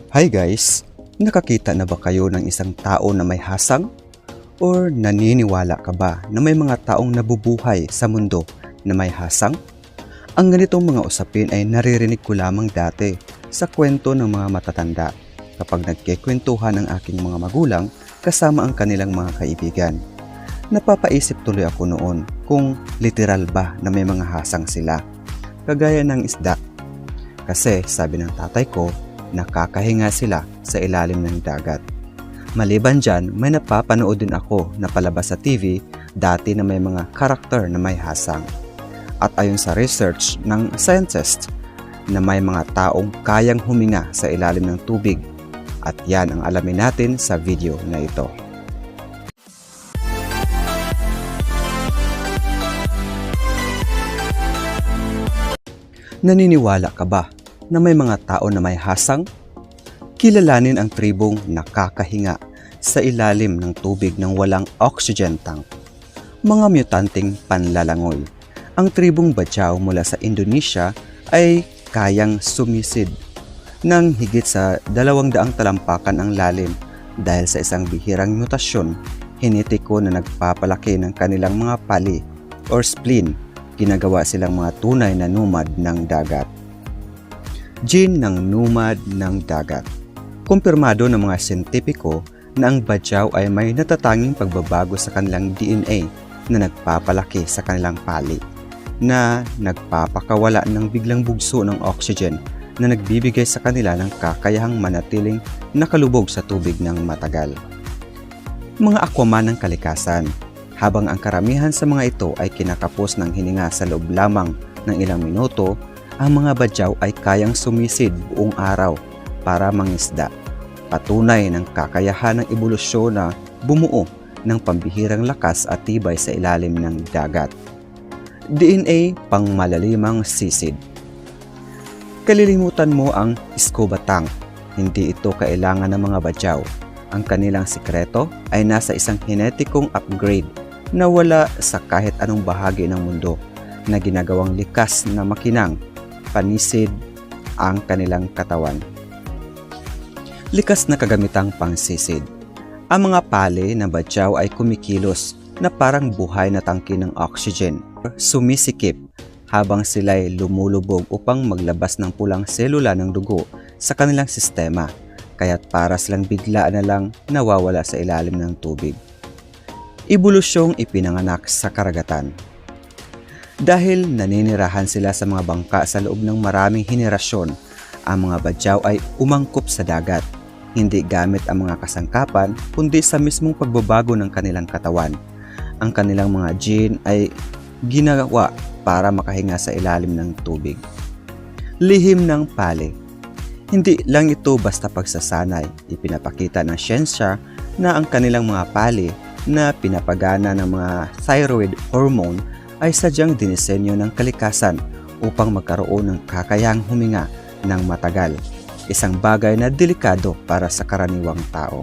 Hi guys! Nakakita na ba kayo ng isang tao na may hasang? Or naniniwala ka ba na may mga taong nabubuhay sa mundo na may hasang? Ang ganitong mga usapin ay naririnig ko lamang dati sa kwento ng mga matatanda kapag nagkikwentuhan ng aking mga magulang kasama ang kanilang mga kaibigan. Napapaisip tuloy ako noon kung literal ba na may mga hasang sila, kagaya ng isda. Kasi sabi ng tatay ko, nakakahinga sila sa ilalim ng dagat. Maliban dyan, may napapanood din ako na palabas sa TV dati na may mga karakter na may hasang. At ayon sa research ng scientists, na may mga taong kayang huminga sa ilalim ng tubig. At yan ang alamin natin sa video na ito. Naniniwala ka ba na may mga tao na may hasang? Kilalanin ang tribong nakakahinga sa ilalim ng tubig ng walang oxygen tank. Mga mutanteng panlalangoy. Ang tribong Bajau mula sa Indonesia ay kayang sumisid ng higit sa 200 talampakan ang lalim dahil sa isang bihirang mutasyon genetiko na nagpapalaki ng kanilang mga pali or spleen. Ginagawa silang mga tunay na nomad ng dagat. Gene ng nomad ng dagat. Kumpirmado ng mga siyentipiko na ang Bajau ay may natatanging pagbabago sa kanilang DNA na nagpapalaki sa kanilang pali, na nagpapakawala ng biglang bugso ng oxygen na nagbibigay sa kanila ng kakayahang manatiling nakalubog sa tubig ng matagal. Mga aquaman ng kalikasan. Habang ang karamihan sa mga ito ay kinakapos ng hininga sa loob lamang ng ilang minuto, ang mga Bajau ay kayang sumisid buong araw para mangisda. Patunay ng kakayahan ng ebolusyon na bumuo ng pambihirang lakas at tibay sa ilalim ng dagat. DNA pangmalalimang sisid. Kalilimutan mo ang scuba tank. Hindi ito kailangan ng mga Bajau. Ang kanilang sikreto ay nasa isang genetikong upgrade na wala sa kahit anong bahagi ng mundo, na ginagawang likas na makinang panisid ang kanilang katawan. Likas na kagamitang pangsisid. Ang mga pali ng Bajau ay kumikilos na parang buhay na tangke ng oxygen, sumisikip habang sila'y lumulubog upang maglabas ng pulang selula ng dugo sa kanilang sistema, kaya't para silang bigla na lang nawawala sa ilalim ng tubig. Ebolusyong ipinanganak sa karagatan. Dahil naninirahan sila sa mga bangka sa loob ng maraming henerasyon, ang mga Bajau ay umangkop sa dagat, hindi gamit ang mga kasangkapan kundi sa mismong pagbabago ng kanilang katawan. Ang kanilang mga gene ay ginagawa para makahinga sa ilalim ng tubig. Lihim ng pali. Hindi lang ito basta pagsasanay, ipinapakita ng siyensya na ang kanilang mga pali na pinapagana ng mga thyroid hormone ay sadyang dinisenyo ng kalikasan upang magkaroon ng kakayahang huminga ng matagal, isang bagay na delikado para sa karaniwang tao.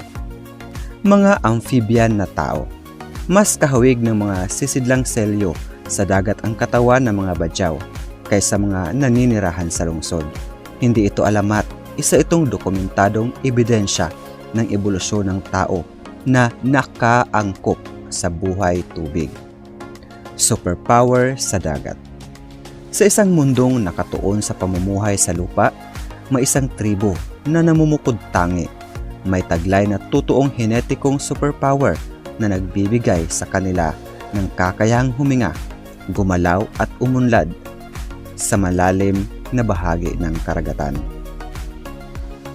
Mga amphibian na tao. Mas kahawig ng mga sisidlang selyo sa dagat ang katawan ng mga Bajau kaysa mga naninirahan sa lungsod. Hindi ito alamat, isa itong dokumentadong ebidensya ng ebolusyon ng tao na nakaangkop sa buhay tubig. Superpower sa dagat. Sa isang mundong nakatuon sa pamumuhay sa lupa, may isang tribo na namumukod tangi. May taglay na totoong genetikong superpower na nagbibigay sa kanila ng kakayahang huminga, gumalaw at umunlad sa malalim na bahagi ng karagatan.